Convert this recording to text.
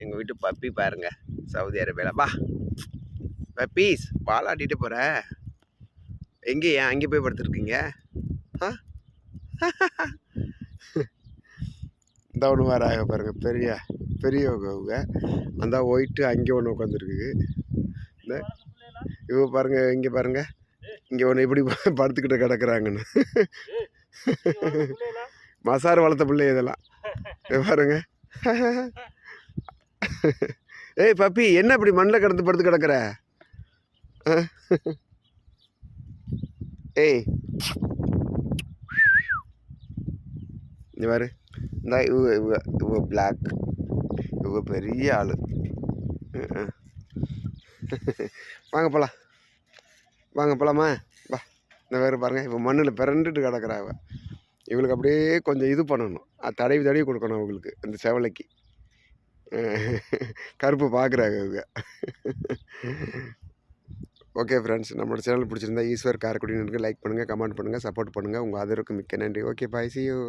எங்கள் வீட்டு பப்பி பாருங்க, சவுதி அரேபியாவில். வா பப்பீஸ், பாலாட்டிட்டு போகிற எங்கே? ஏன் அங்கே போய் படுத்துருக்கீங்க? ஆ இந்த ஒன்று வேறு ஆக பாருங்கள், பெரியவங்க அந்த ஒயிட்டு அங்கே ஒன்று உட்காந்துருக்குது. இந்த இவ பாருங்கள், இங்கே பாருங்கள், இங்கே ஒன்று இப்படி படுத்துக்கிட்டு கிடக்குறாங்கன்னு. மசார் வளர்த்த பிள்ளை இதெல்லாம் பாருங்க. ஏய் பப்பி, என்ன இப்படி மண்ணில் கிடந்து படுத்து கிடக்குற? ஏய் இந்த பாரு, இந்த இவ பிளாக், இவ பெரிய ஆள். வாங்க போகலாம், வாங்க போகலாமா? வா. இந்த வேறு பாருங்கள், இப்போ மண்ணில் பிறண்டுட்டு கிடக்குறா. இவளுக்கு அப்படியே கொஞ்சம் இது பண்ணணும், தடவி கொடுக்கணும் அவங்களுக்கு, இந்த செவலைக்கு. கருப்பு பார்க்குறாங்க இவங்க. ஓகே ஃப்ரெண்ட்ஸ், நம்மளோட சேனல் பிடிச்சிருந்தா ஈஸ்வர் காரைக்குடியினருக்கு லைக் பண்ணுங்கள், கமெண்ட் பண்ணுங்கள், சப்போர்ட் பண்ணுங்கள். உங்கள் ஆதரவுக்கு மிக்க நன்றி. Okay bye, see you.